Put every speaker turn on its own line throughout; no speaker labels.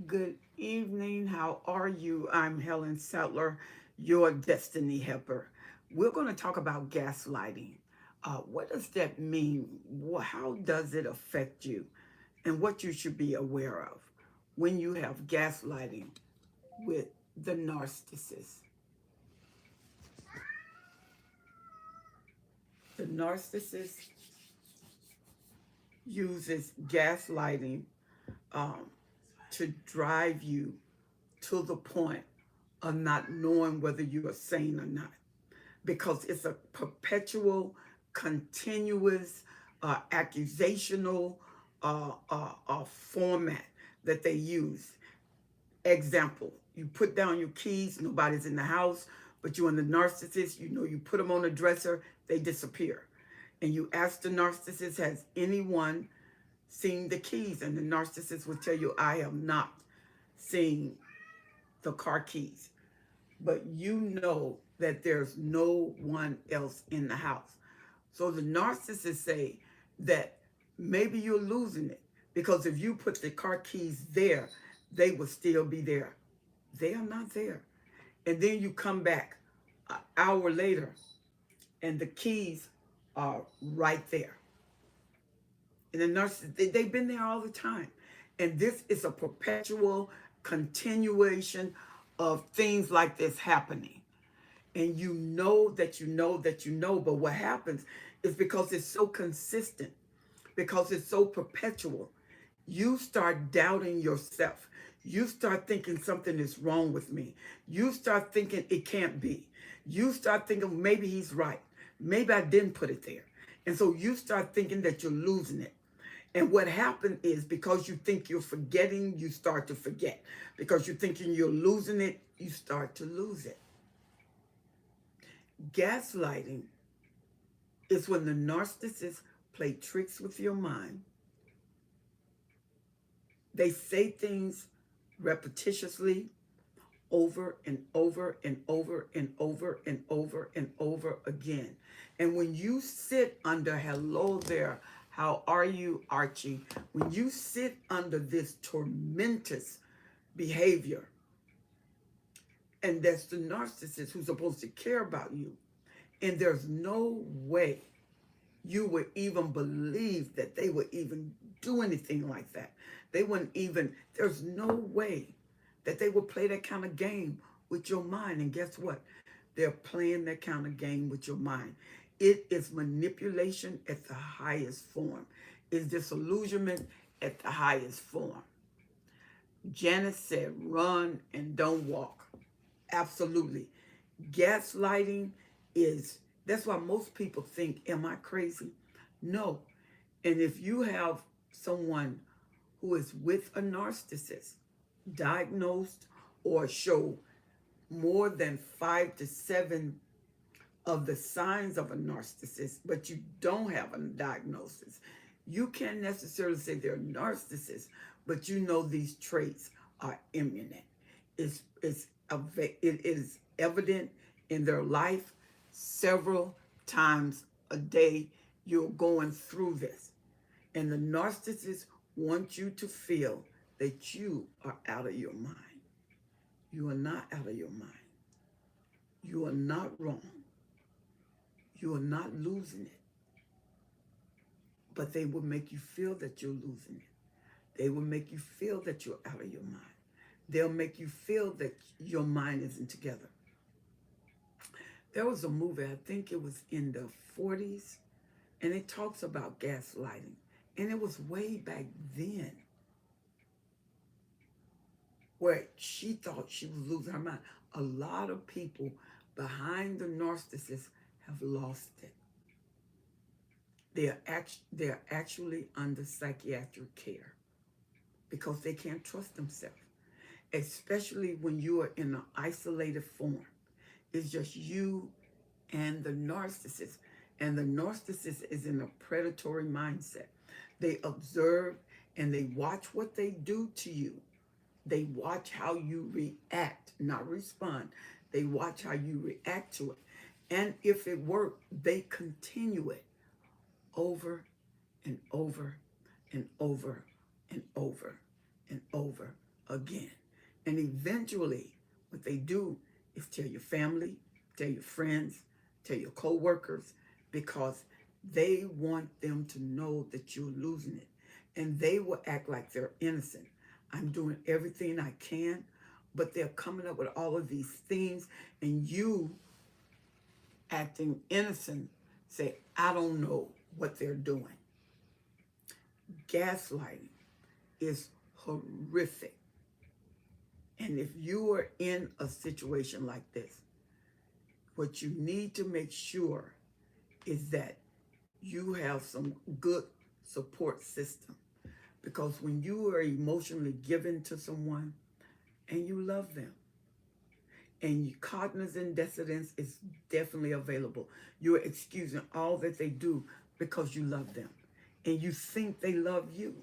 Good evening. How are you? I'm Helen Settler, your destiny helper. We're going to talk about gaslighting. What does that mean? How does it affect you? And what you should be aware of when you have gaslighting with the narcissist. The narcissist uses gaslighting um, to drive you to the point of not knowing whether you are sane or not, because it's a perpetual, continuous, accusational format that they use. Example, you put down your keys, nobody's in the house, but you're in the narcissist, you put them on a dresser, they disappear. And you ask the narcissist, has anyone seen the keys? And the narcissist will tell you, I have not seen the car keys. But you know that there's no one else in the house. So the narcissists say that maybe you're losing it, because if you put the car keys there, they will still be there. They are not there. And then you come back an hour later and the keys are right there. And the nurses, they've been there all the time. And this is a perpetual continuation of things like this happening. And you know that you know that you know, but what happens is, because it's so consistent, because it's so perpetual, you start doubting yourself. You start thinking something is wrong with me. You start thinking it can't be. You start thinking maybe he's right. Maybe I didn't put it there. And so you start thinking that you're losing it. And what happened is, because you think you're forgetting, you start to forget. Because you're thinking you're losing it, you start to lose it. Gaslighting is when the narcissists play tricks with your mind. They say things repetitiously over and over and over and over and over and over again. And when you sit under, hello there, how are you, Archie? When you sit under this tormentous behavior, and that's the narcissist who's supposed to care about you, and there's no way you would even believe that they would even do anything like that. They wouldn't even, there's no way that they would play that kind of game with your mind. And guess what? They're playing that kind of game with your mind. It is manipulation at the highest form. It's disillusionment at the highest form. Janice said, run and don't walk. Absolutely. Gaslighting is, that's why most people think, am I crazy? No. And if you have someone who is with a narcissist, diagnosed, or show more than 5 to 7 of the signs of a narcissist, but you don't have a diagnosis, you can't necessarily say they're narcissists, but you know these traits are imminent. It is evident in their life. Several times a day you're going through this. And the narcissist wants you to feel that you are out of your mind. You are not out of your mind. You are not wrong. You are not losing it. But they will make you feel that you're losing it. They will make you feel that you're out of your mind. They'll make you feel that your mind isn't together. There was a movie, I think it was in the 40s, and it talks about gaslighting. And it was way back then, where she thought she was losing her mind. A lot of people behind the narcissist have lost it. They're actually under psychiatric care because they can't trust themselves, especially when you are in an isolated form. It's just you and the narcissist. And the narcissist is in a predatory mindset. They observe and they watch what they do to you. They watch how you react, not respond. They watch how you react to it. And if it works, they continue it over and over and over and over and over again. And eventually, what they do is tell your family, tell your friends, tell your co-workers, because they want them to know that you're losing it. And they will act like they're innocent. I'm doing everything I can, but they're coming up with all of these things, and you acting innocent say, I don't know what they're doing. Gaslighting is horrific. And if you are in a situation like this, what you need to make sure is that you have some good support system. Because when you are emotionally given to someone and you love them, and cognizant dissonance is definitely available. You're excusing all that they do because you love them. And you think they love you.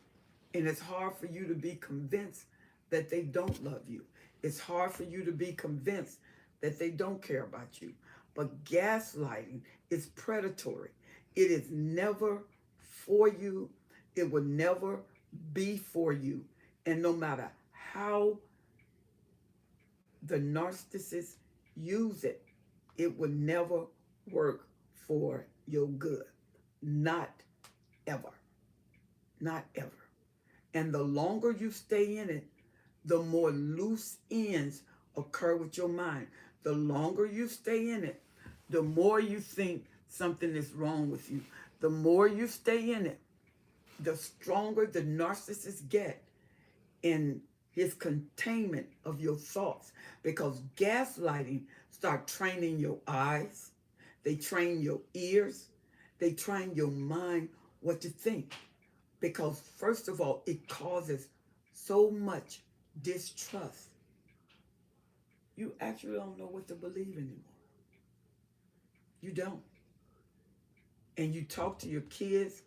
And it's hard for you to be convinced that they don't love you. It's hard for you to be convinced that they don't care about you. But gaslighting is predatory. It is never for you. It will never be for you. And no matter how the narcissist use it, it will never work for your good. Not ever. Not ever. And the longer you stay in it, the more loose ends occur with your mind. The longer you stay in it, the more you think something is wrong with you. The more you stay in it, the stronger the narcissist get in his containment of your thoughts, because gaslighting start training your eyes, they train your ears, they train your mind what to think. Because first of all, it causes so much distrust. You actually don't know what to believe anymore. You don't. And you talk to your kids,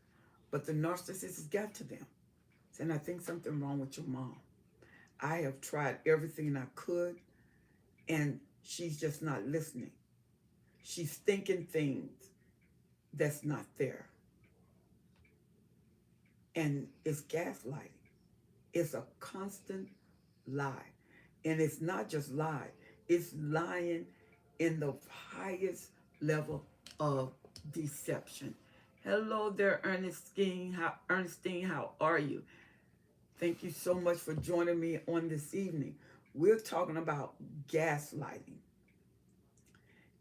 but the narcissist has got to them. Saying, I think something wrong with your mom. I have tried everything I could, and she's just not listening. She's thinking things that's not there. And it's gaslighting. It's a constant lie. And it's not just lie. It's lying in the highest level of deception. Hello there, Ernestine. How are you? Thank you so much for joining me on this evening. We're talking about gaslighting.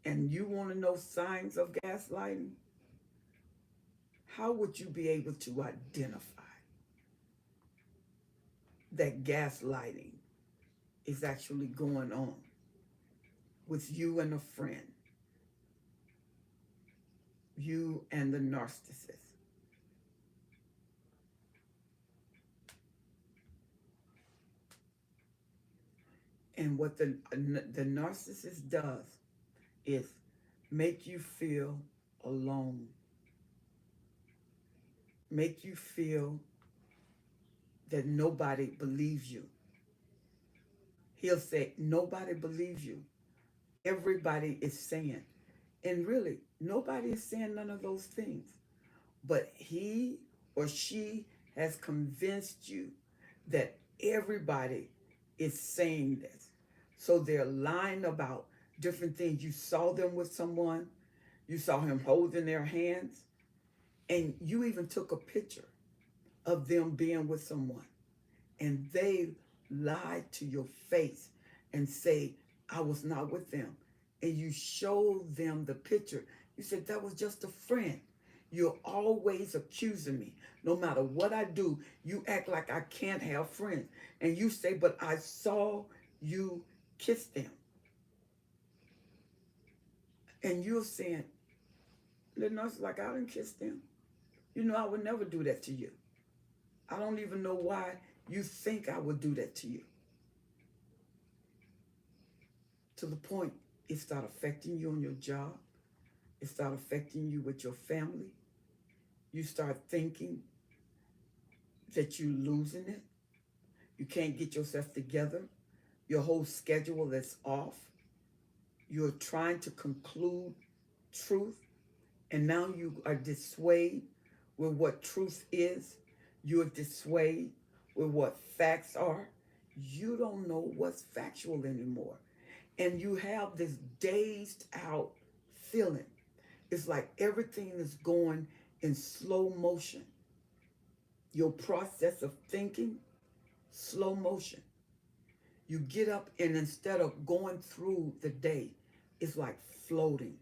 And you want to know signs of gaslighting? How would you be able to identify that gaslighting is actually going on with you and a friend, you and the narcissist? And what the narcissist does is make you feel alone, make you feel that nobody believes you. He'll say, nobody believes you. Everybody is saying. And really, nobody is saying none of those things. But he or she has convinced you that everybody is saying this. So they're lying about different things. You saw them with someone, you saw him holding their hands, and you even took a picture of them being with someone. And they lied to your face and say, I was not with them. And you showed them the picture. You said, that was just a friend. You're always accusing me. No matter what I do, you act like I can't have friends. And you say, but I saw you kiss them. And you're saying, the nurse, like, I didn't kiss them. You know, I would never do that to you. I don't even know why you think I would do that to you. To the point it start affecting you on your job. It start affecting you with your family. You start thinking that you're losing it. You can't get yourself together. Your whole schedule is off. You're trying to conclude truth, and now you are dissuaded with what truth is. You're dissuaded with what facts are. you don't know what's factual anymore. And you have this dazed out feeling. It's like everything is going in slow motion. Your process of thinking, slow motion. You get up and instead of going through the day, it's like floating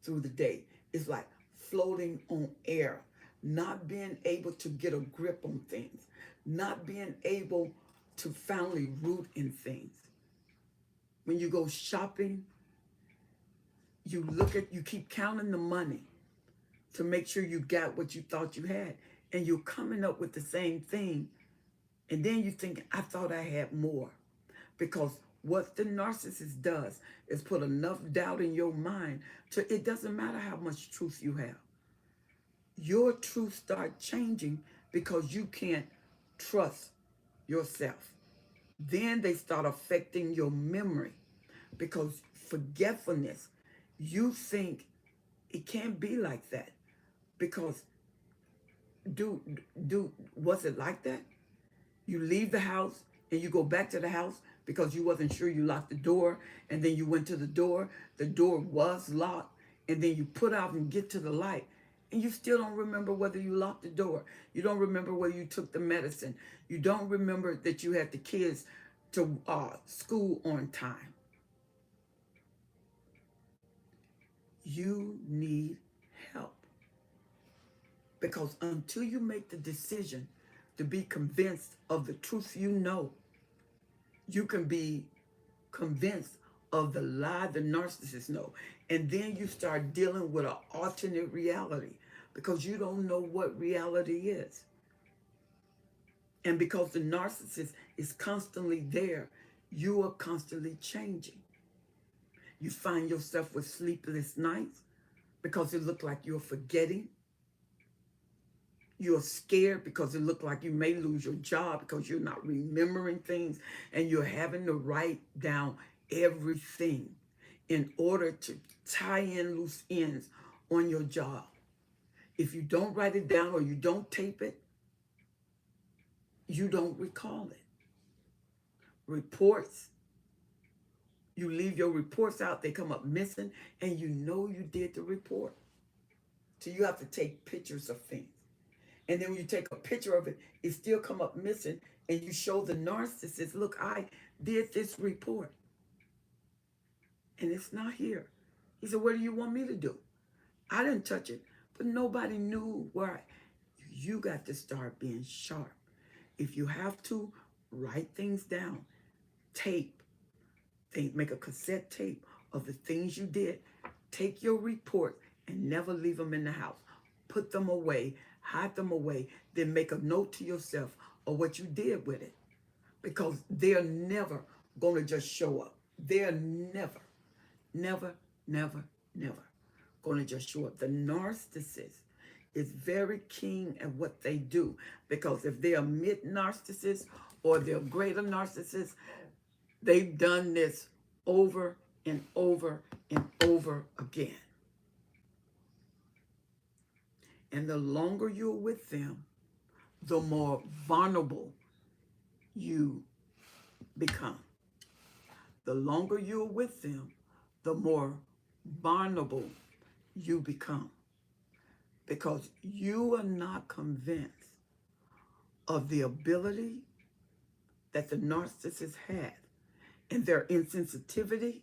through the day. It's like floating on air, not being able to get a grip on things, not being able to finally root in things. When you go shopping, you keep counting the money to make sure you got what you thought you had. And you're coming up with the same thing. And then you think, I thought I had more. Because what the narcissist does is put enough doubt in your mind to it doesn't matter how much truth you have. Your truth start changing because you can't trust yourself. Then they start affecting your memory because forgetfulness, you think it can't be like that because do was it like that? You leave the house and you go back to the house because you wasn't sure you locked the door, and then you went to the door was locked, and then you put out and get to the light, and you still don't remember whether you locked the door. You don't remember whether you took the medicine. You don't remember that you had the kids to school on time. You need help. Because until you make the decision to be convinced of the truth you know, you can be convinced of the lie the narcissist know. And then you start dealing with an alternate reality because you don't know what reality is. And because the narcissist is constantly there, you are constantly changing. You find yourself with sleepless nights because it looks like you're forgetting. You're scared because it looks like you may lose your job because you're not remembering things, and you're having to write down everything in order to tie in loose ends on your job. If you don't write it down or you don't tape it, you don't recall it. Reports, you leave your reports out, they come up missing, and you know you did the report. So you have to take pictures of things. And then when you take a picture of it, it still come up missing, and you show the narcissist, look, I did this report, and it's not here. He said, what do you want me to do? I didn't touch it, but nobody knew where. You got to start being sharp. If you have to, write things down, tape things, make a cassette tape of the things you did. Take your report and never leave them in the house. Put them away, hide them away, then make a note to yourself of what you did with it. Because they're never going to just show up. They're never, never, never, never going to just show up. The narcissist is very keen at what they do, because if they're a mid-narcissist or they're a greater narcissist, they've done this over and over and over again. And the longer you're with them, the more vulnerable you become. The longer you're with them, the more vulnerable you become. Because you are not convinced of the ability that the narcissist had and their insensitivity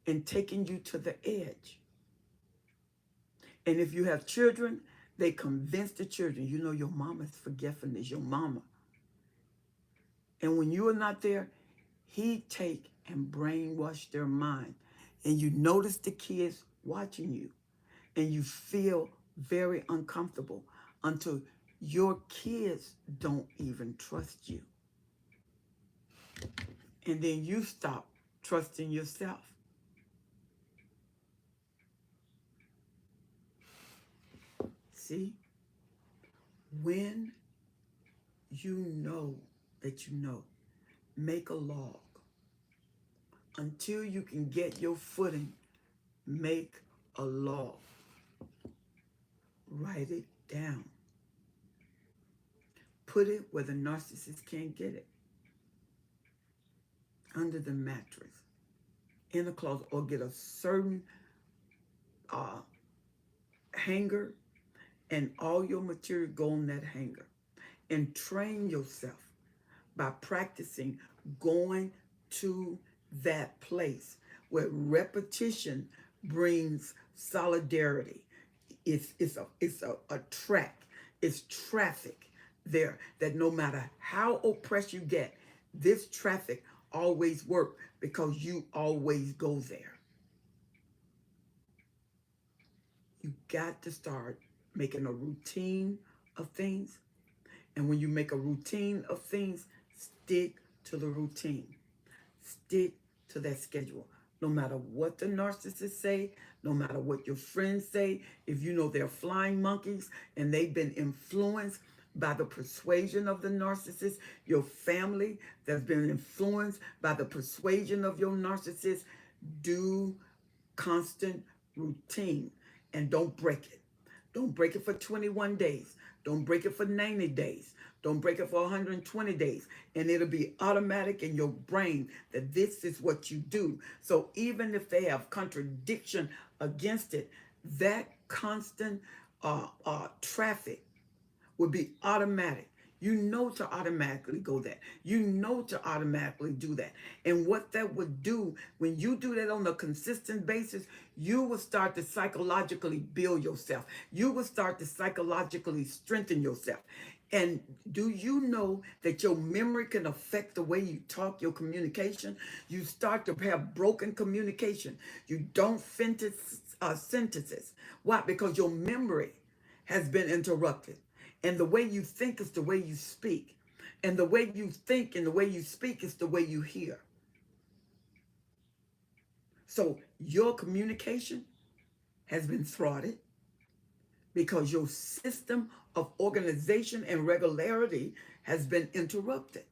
in taking you to the edge. And if you have children, they convince the children, you know, your mama's forgetfulness, your mama. And when you are not there, he take and brainwash their mind. And you notice the kids watching you, and you feel very uncomfortable until your kids don't even trust you. And then you stop trusting yourself. See? When you know that you know, make a log. Until you can get your footing, make a log. Write it down. Put it where the narcissist can't get it. under the mattress, in the closet, or get a certain uh, hanger, and all your material go on that hanger. And train yourself by practicing going to that place where repetition brings solidarity. It's a track. It's traffic there that no matter how oppressed you get, this traffic always work because you always go there. You got to start making a routine of things. And when you make a routine of things, stick to the routine. Stick to that schedule. No matter what the narcissists say, no matter what your friends say, if you know they're flying monkeys and they've been influenced by the persuasion of the narcissist, your family that's been influenced by the persuasion of your narcissist, do constant routine and don't break it. Don't break it for 21 days. Don't break it for 90 days. Don't break it for 120 days. And it'll be automatic in your brain that this is what you do. So even if they have contradiction against it, that constant traffic would be automatic. You know to automatically go there. You know to automatically do that. And what that would do, when you do that on a consistent basis, you will start to psychologically build yourself. You will start to psychologically strengthen yourself. And do you know that your memory can affect the way you talk, your communication? You start to have broken communication. You don't finish sentences. Why? Because your memory has been interrupted. And the way you think is the way you speak. And the way you think and the way you speak is the way you hear. So your communication has been thwarted because your system of organization and regularity has been interrupted.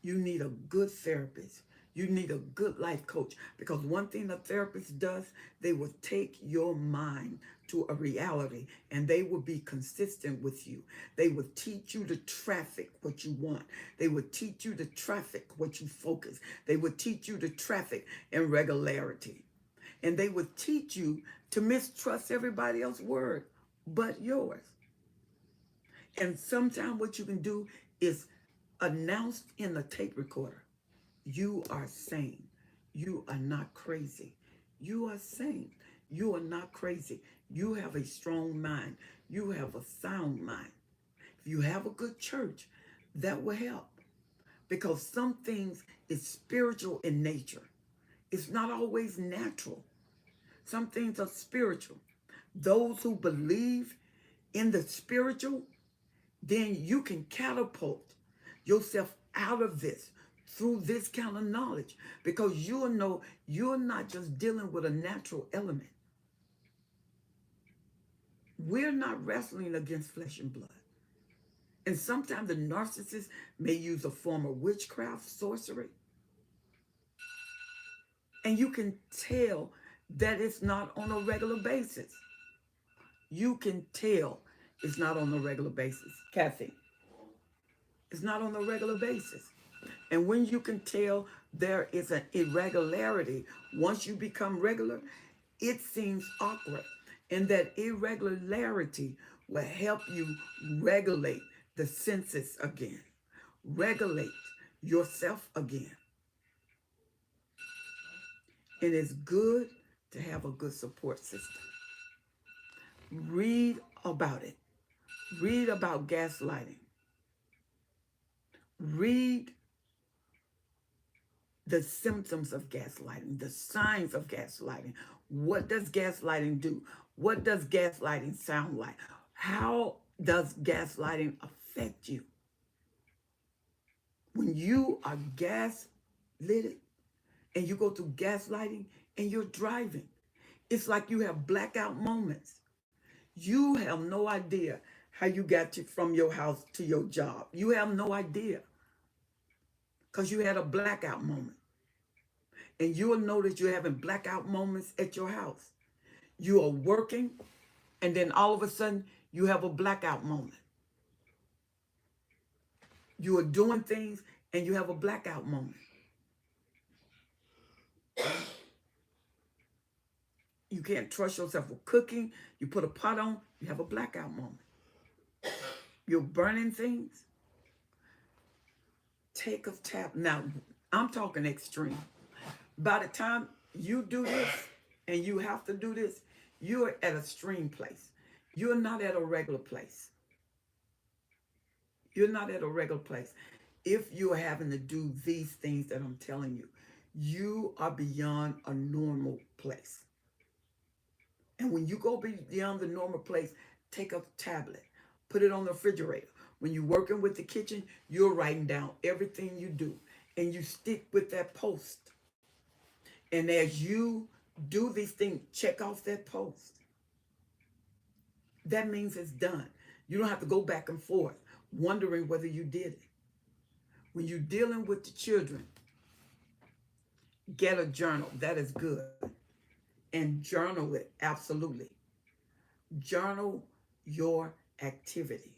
You need a good therapist. You need a good life coach, because one thing a therapist does, they will take your mind to a reality and they will be consistent with you. They will teach you to traffic what you want. They will teach you to traffic what you focus. They will teach you to traffic in regularity. And they will teach you to mistrust everybody else's word but yours. And sometimes what you can do is announce in the tape recorder, you are sane. You are not crazy. You are sane. You are not crazy. You have a strong mind. You have a sound mind. If you have a good church, that will help. Because some things is spiritual in nature. It's not always natural. Some things are spiritual. Those who believe in the spiritual, then you can catapult yourself out of this through this kind of knowledge, because you'll know you're not just dealing with a natural element. We're not wrestling against flesh and blood. And sometimes the narcissist may use a form of witchcraft, sorcery. And you can tell that it's not on a regular basis. You can tell it's not on a regular basis. Kathy, it's not on a regular basis. And when you can tell there is an irregularity, once you become regular, it seems awkward. And that irregularity will help you regulate the senses again, regulate yourself again. And it's good to have a good support system. Read about it. Read about gaslighting. Read the symptoms of gaslighting, the signs of gaslighting. What does gaslighting do? What does gaslighting sound like? How does gaslighting affect you? When you are gaslit and you go through gaslighting and you're driving, it's like you have blackout moments. You have no idea how you got from your house to your job. You have no idea because you had a blackout moment. And you will know that you're having blackout moments at your house. You are working, and then all of a sudden, you have a blackout moment. You are doing things, and you have a blackout moment. You can't trust yourself with cooking. You put a pot on, you have a blackout moment. You're burning things. Take a tap. Now, I'm talking extreme. By the time you do this and you have to do this, you're at a extreme place. You're not at a regular place. You're not at a regular place. If you're having to do these things that I'm telling you, you are beyond a normal place. And when you go beyond the normal place, take a tablet, put it on the refrigerator. When you're working with the kitchen, you're writing down everything you do, and you stick with that post. And as you do these things, check off that post. That means it's done. You don't have to go back and forth wondering whether you did it. When you're dealing with the children, get a journal. That is good. And journal it, absolutely. Journal your activity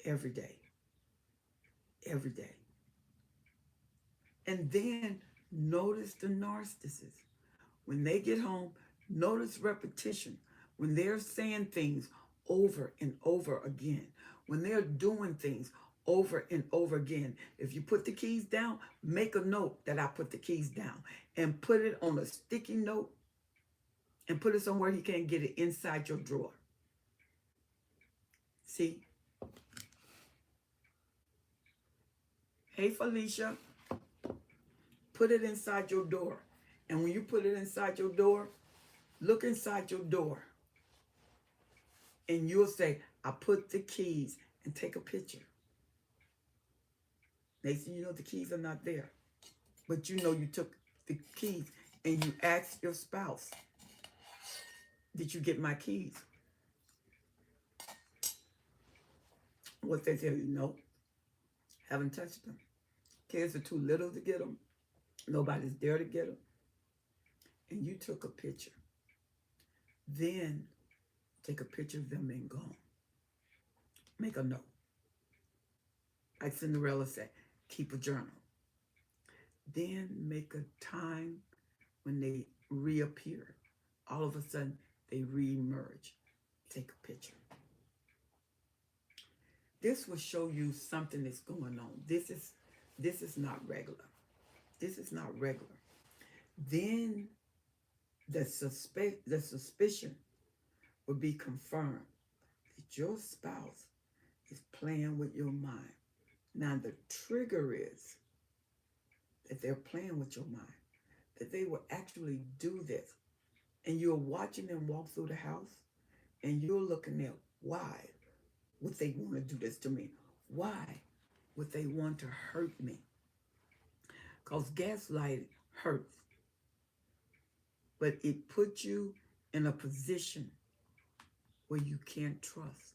every day. Every day. And then notice the narcissist. When they get home, notice repetition. When they're saying things over and over again. When they're doing things over and over again. If you put the keys down, make a note that I put the keys down. And put it on a sticky note. And put it somewhere he can't get it, inside your drawer. See? Hey, Felicia. Put it inside your door. And when you put it inside your door, look inside your door. And you'll say, I put the keys, and take a picture. Next thing you know, the keys are not there. But you know you took the keys, and you ask your spouse, did you get my keys? What they tell you, no, haven't touched them. Kids are too little to get them. Nobody's there to get them. And you took a picture. Then take a picture of them and gone. Make a note. Like Cinderella said, keep a journal. Then make a time when they reappear. All of a sudden, they reemerge. Take a picture. This will show you something that's going on. This is not regular. This is not regular. Then the suspicion will be confirmed that your spouse is playing with your mind. Now the trigger is that they're playing with your mind, that they will actually do this. And you're watching them walk through the house, and you're looking at why would they want to do this to me? Why would they want to hurt me? Because gaslighting hurts. But it puts you in a position where you can't trust.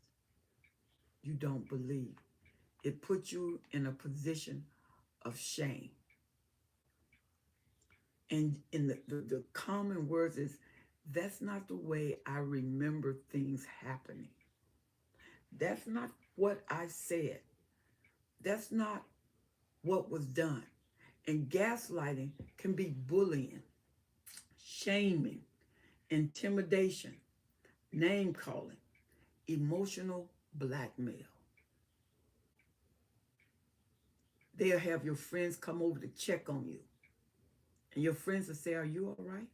You don't believe. It puts you in a position of shame. And in the common words is, that's not the way I remember things happening. That's not what I said. That's not what was done. And gaslighting can be bullying, shaming, intimidation, name calling, emotional blackmail. They'll have your friends come over to check on you. And your friends will say, are you all right?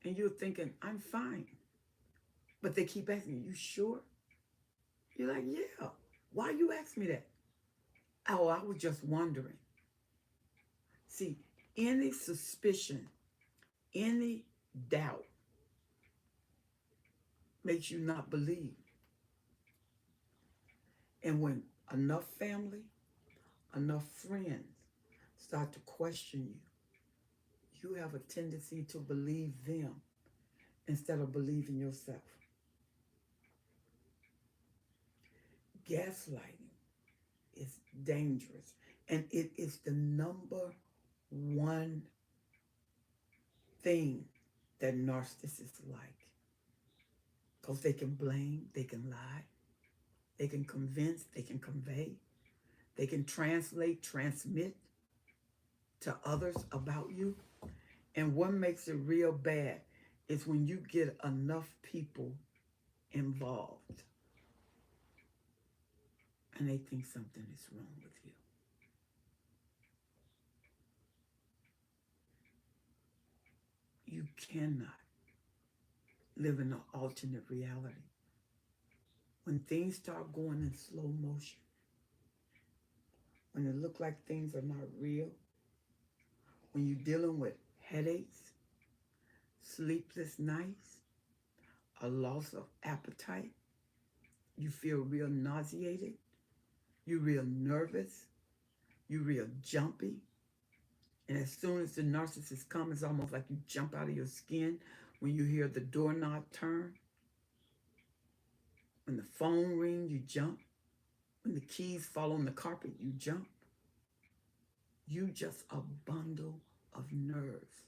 And you're thinking, I'm fine. But they keep asking you sure? You're like, yeah. Why you ask me that? Oh, I was just wondering. See, any suspicion, any doubt makes you not believe. And when enough family, enough friends start to question you, you have a tendency to believe them instead of believing yourself. Gaslighting is dangerous, and it is the number one thing that narcissists like. Because they can blame, they can lie, they can convince, they can convey, They can transmit to others about you. And what makes it real bad is when you get enough people involved and they think something is wrong with you. You cannot live in an alternate reality. When things start going in slow motion, when it looks like things are not real, when you're dealing with headaches, sleepless nights, a loss of appetite, you feel real nauseated, you're real nervous, you're real jumpy, and as soon as the narcissist comes, it's almost like you jump out of your skin when you hear the doorknob turn. When the phone rings, you jump. When the keys fall on the carpet, you jump. You just a bundle of nerves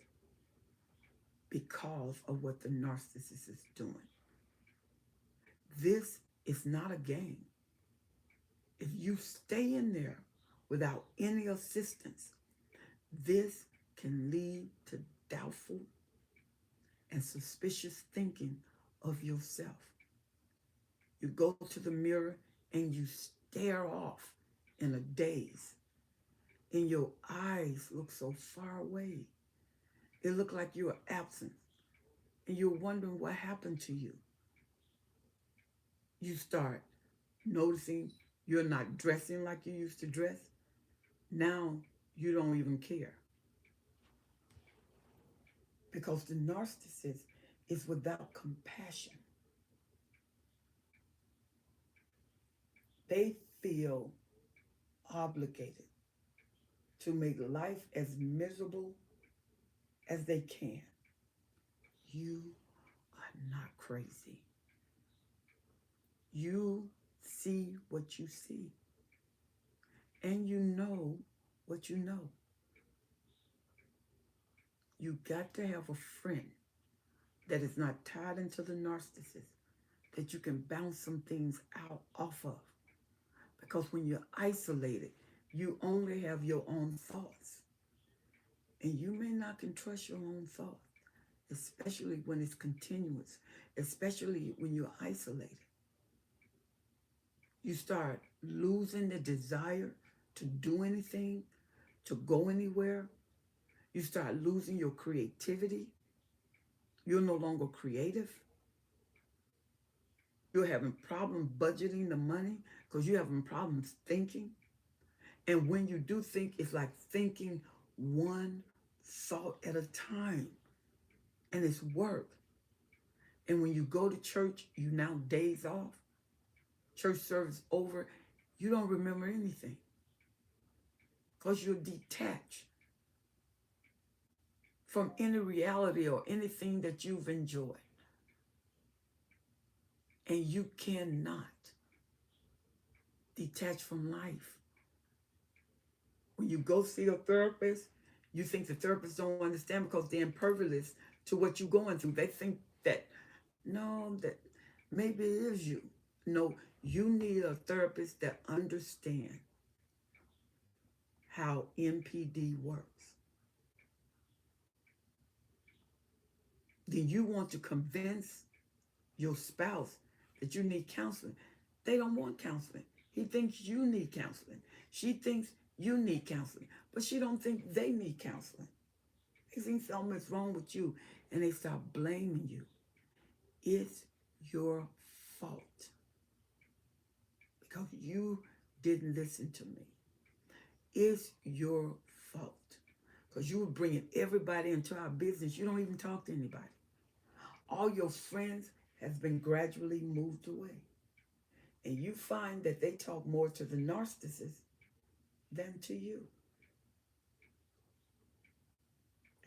because of what the narcissist is doing. This is not a game. If you stay in there without any assistance, this can lead to doubtful and suspicious thinking of yourself. You go to the mirror and you stare off in a daze, and your eyes look so far away. It looks like you're absent, and you're wondering what happened to you. You start noticing you're not dressing like you used to dress. Now you don't even care because the narcissist is without compassion. They feel obligated to make life as miserable as they can. You are not crazy. You see what you see, and you know what you know. You got to have a friend that is not tied into the narcissist, that you can bounce some things out off of. Because when you're isolated, you only have your own thoughts. And you may not can trust your own thoughts, especially when it's continuous, especially when you're isolated. You start losing the desire to do anything, to go anywhere. You start losing your creativity. You're no longer creative. You're having problems budgeting the money because you're having problems thinking. And when you do think, it's like thinking one thought at a time. And it's work. And when you go to church, you now days off. Church service over, you don't remember anything because you're detached from any reality or anything that you've enjoyed. And you cannot detach from life. When you go see a therapist, you think the therapist don't understand because they're impervious to what you're going through. They think that, no, that maybe it is you. No, you need a therapist that understands how MPD works. Then you want to convince your spouse that you need counseling. They don't want counseling. He thinks you need counseling. She thinks you need counseling, but she don't think they need counseling. They think something's wrong with you, and they start blaming you. It's your fault because you didn't listen to me. It's your fault because you were bringing everybody into our business. You don't even talk to anybody. All your friends has been gradually moved away. And you find that they talk more to the narcissist than to you.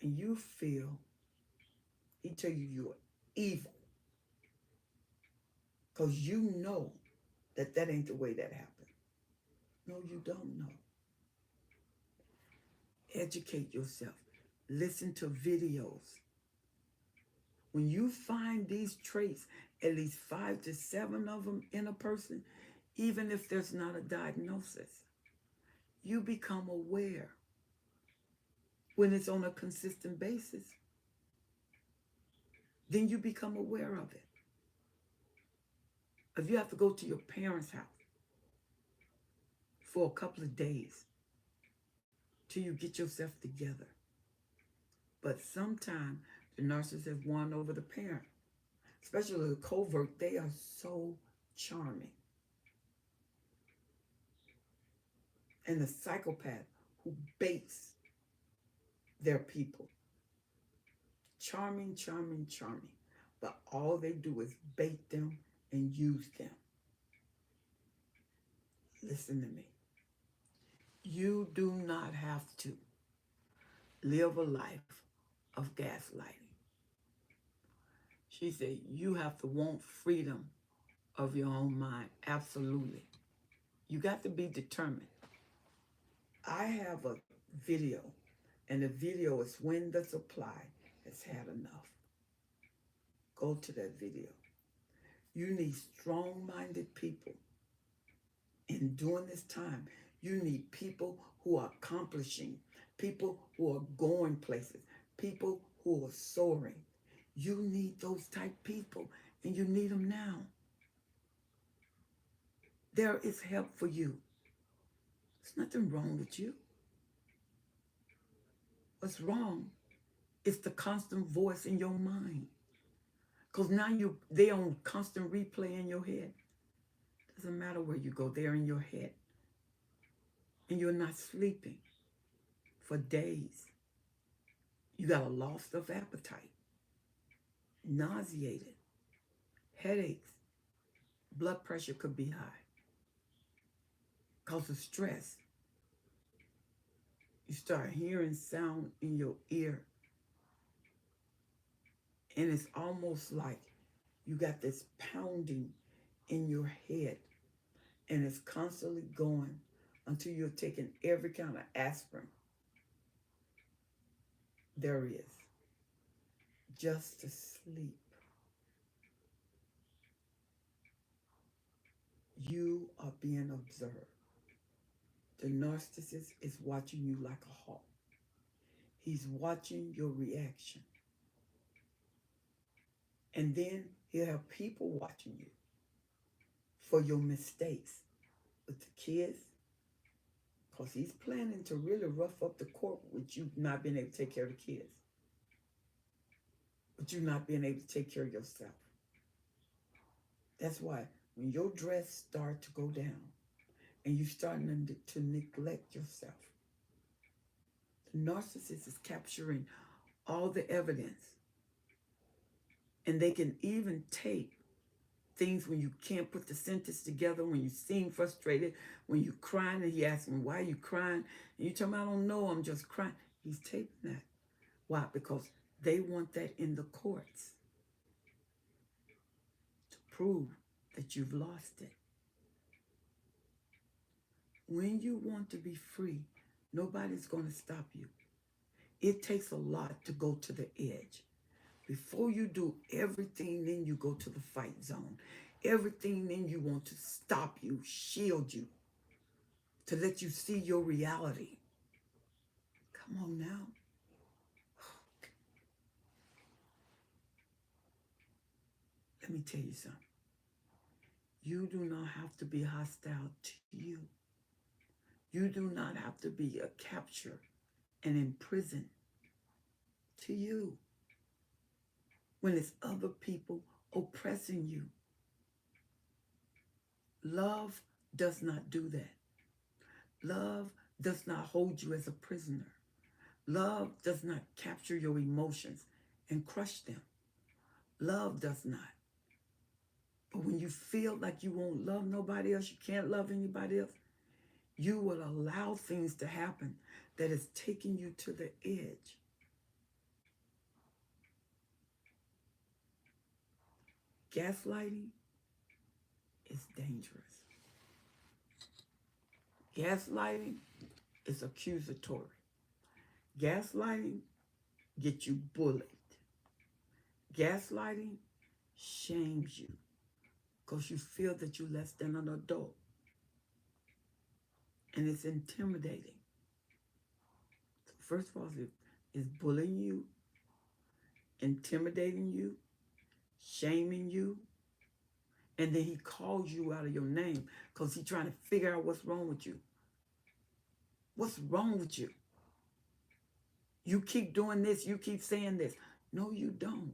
And you feel, he tell you you're evil. Because you know that that ain't the way that happened. No, you don't know. Educate yourself. Listen to videos. When you find these traits, at least 5 to 7 of them in a person, even if there's not a diagnosis, you become aware when it's on a consistent basis. Then you become aware of it. If you have to go to your parents' house for a couple of days till you get yourself together. But sometimes the narcissist has won over the parent, especially the covert. They are so charming. And the psychopath who baits their people. Charming, charming, charming. But all they do is bait them and use them. Listen to me. You do not have to live a life of gaslighting. She said, you have to want freedom of your own mind. Absolutely. You got to be determined. I have a video, and the video is when the supply has had enough. Go to that video. You need strong-minded people. And during this time, you need people who are accomplishing, people who are going places, people who are soaring. You need those type people, and you need them now. There is help for you. There's nothing wrong with you. What's wrong is the constant voice in your mind. Because now they're on constant replay in your head. Doesn't matter where you go, they're in your head. And you're not sleeping for days. You got a loss of appetite, nauseated, headaches, blood pressure could be high because of stress. You start hearing sound in your ear, and it's almost like you got this pounding in your head, and it's constantly going until you're taking every kind of aspirin there is just to sleep. You are being observed. The narcissist is watching you like a hawk. He's watching your reaction. And then he'll have people watching you for your mistakes with the kids, because he's planning to really rough up the court with you not being able to take care of the kids, but you not being able to take care of yourself. That's why when your dress starts to go down and you starting to neglect yourself, the narcissist is capturing all the evidence. And they can even take things when you can't put the sentence together, when you seem frustrated, when you're crying, and he asks me, why are you crying? And you tell him, I don't know, I'm just crying. He's taping that. Why? Because they want that in the courts to prove that you've lost it. When you want to be free, nobody's going to stop you. It takes a lot to go to the edge. Before you do everything, then you go to the fight zone. Everything then you want to stop you, shield you, to let you see your reality. Come on now. Let me tell you something. You do not have to be hostile to you. You do not have to be a capture and imprison to you when it's other people oppressing you. Love does not do that. Love does not hold you as a prisoner. Love does not capture your emotions and crush them. Love does not. But when you feel like you won't love nobody else, you can't love anybody else, you will allow things to happen that is taking you to the edge. Gaslighting is dangerous. Gaslighting is accusatory. Gaslighting gets you bullied. Gaslighting shames you because you feel that you're less than an adult. and it's intimidating. So first of all, it's bullying you, intimidating you, shaming you, and then he calls you out of your name because he's trying to figure out what's wrong with you. What's wrong with you? You keep doing this, you keep saying this. No, you don't.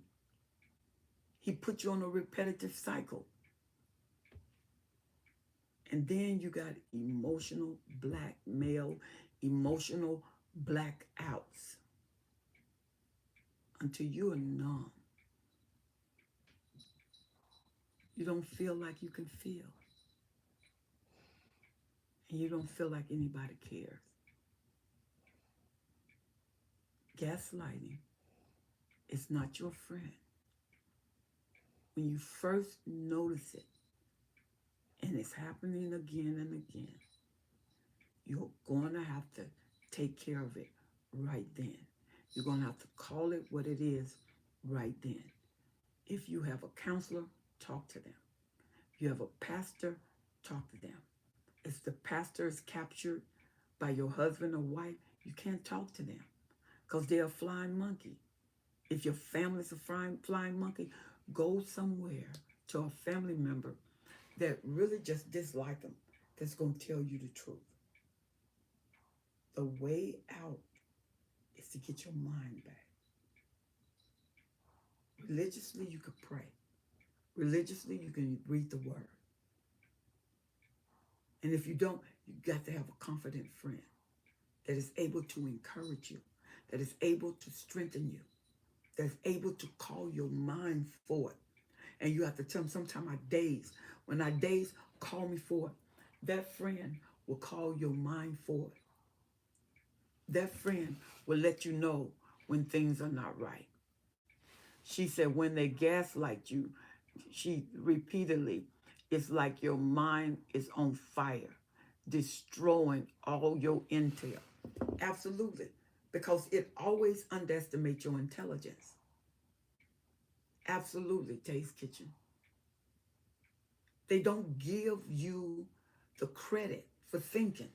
He put you on a repetitive cycle. And then you got emotional blackmail, emotional blackouts until you are numb. You don't feel like you can feel. And you don't feel like anybody cares. Gaslighting is not your friend. When you first notice it, and it's happening again and again, you're going to have to take care of it right then. You're going to have to call it what it is right then. If you have a counselor, talk to them. If you have a pastor, talk to them. If the pastor is captured by your husband or wife, you can't talk to them because they're a flying monkey. If your family's a flying monkey, go somewhere to a family member that really just dislike them, that's going to tell you the truth. The way out is to get your mind back. Religiously, you could pray. Religiously, you can read the word. And if you don't, you got to have a confident friend that is able to encourage you, that is able to strengthen you, that is able to call your mind forward. And you have to tell them, sometimes I daze. When I daze, call me forward. That friend will call your mind forward. That friend will let you know when things are not right. She said when they gaslight you, she repeatedly, it's like your mind is on fire, destroying all your intel. Absolutely. Because it always underestimates your intelligence. Absolutely, Taste Kitchen. They don't give you the credit for thinking.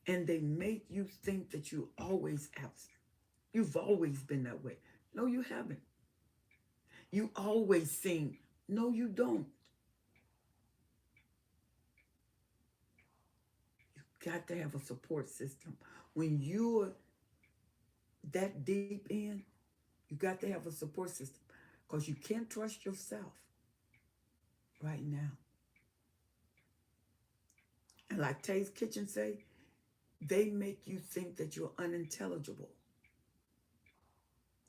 And they make you think that you're always absent. You've always been that way. No, you haven't. You always sing. No, you don't. You got to have a support system. When you're that deep in, you got to have a support system because you can't trust yourself right now. And like Tay's Kitchen say, they make you think that you're unintelligible.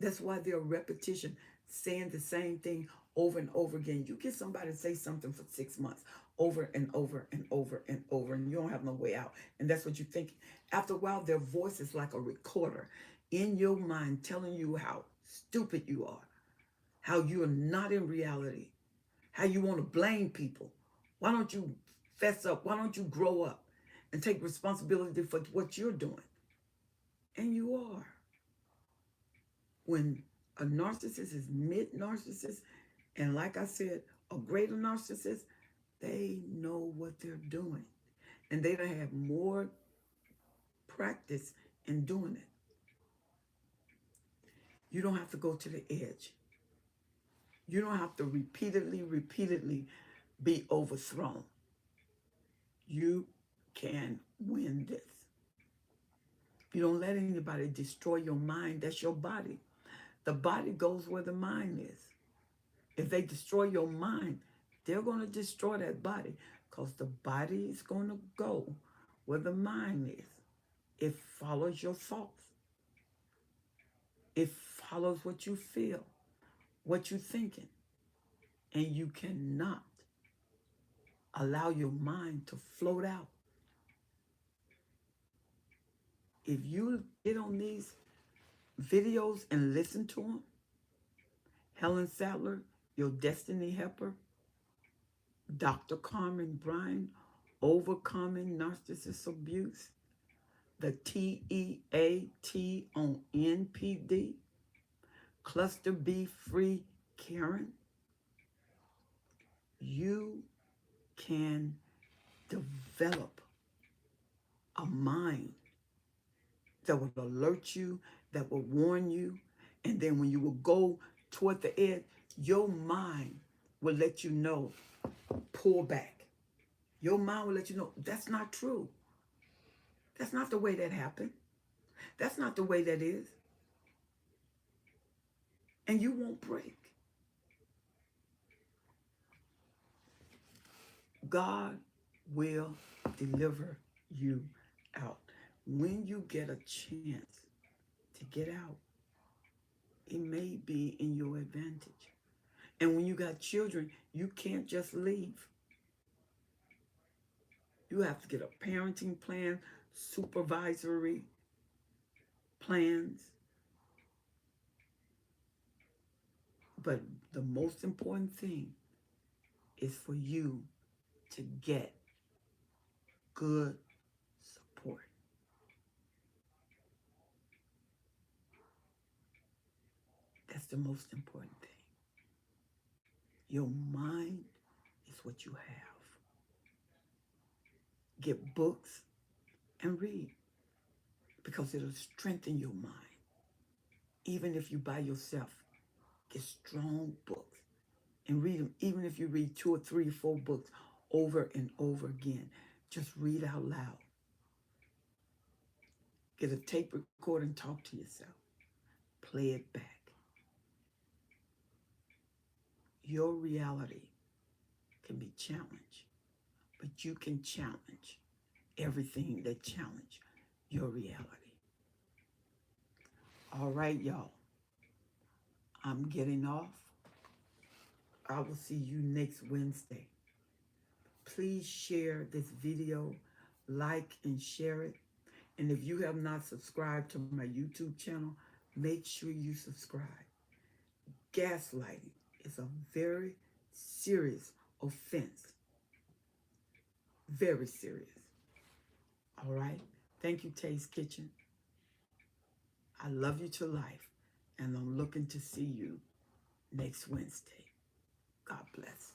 That's why they're repetition, saying the same thing over and over again. You get somebody to say something for 6 months over and over and over and over, and you don't have no way out. And that's what you think. After a while, their voice is like a recorder in your mind telling you how stupid you are, how you are not in reality, how you want to blame people. Why don't you fess up? Why don't you grow up and take responsibility for what you're doing? And you are. When a narcissist is mid-narcissist, and like I said, a greater narcissist, they know what they're doing. And they don't have more practice in doing it. You don't have to go to the edge. You don't have to repeatedly be overthrown. You can win this. You don't let anybody destroy your mind. That's your body. The body goes where the mind is. If they destroy your mind, they're going to destroy that body because the body is going to go where the mind is. It follows your thoughts. It follows what you feel, what you're thinking. And you cannot allow your mind to float out. If you get on these videos and listen to them, Helen Sadler, your destiny helper, Dr. Carmen Bryan, overcoming narcissist abuse, the TEAT on NPD, Cluster B Free Karen, you can develop a mind that will alert you, that will warn you. And then when you will go toward the edge, your mind will let you know, pull back. Your mind will let you know that's not true. That's not the way that happened. That's not the way that is. And you won't break. God will deliver you out. When you get a chance to get out, it may be in your advantage. And when you got children, you can't just leave. You have to get a parenting plan, supervisory plans. But the most important thing is for you to get good support. That's the most important thing. Your mind is what you have. Get books and read because it'll strengthen your mind. Even if you by yourself, get strong books and read them. Even if you read 2 or 3 or 4 books over and over again, just read out loud. Get a tape recorder and talk to yourself. Play it back. Your reality can be challenged, but you can challenge everything that challenge your reality. All right, y'all. I'm getting off. I will see you next Wednesday. Please share this video, like and share it. And if you have not subscribed to my YouTube channel, make sure you subscribe. Gaslighting is a very serious offense. Very serious. All right? Thank you, Taste Kitchen. I love you to life, and I'm looking to see you next Wednesday. God bless.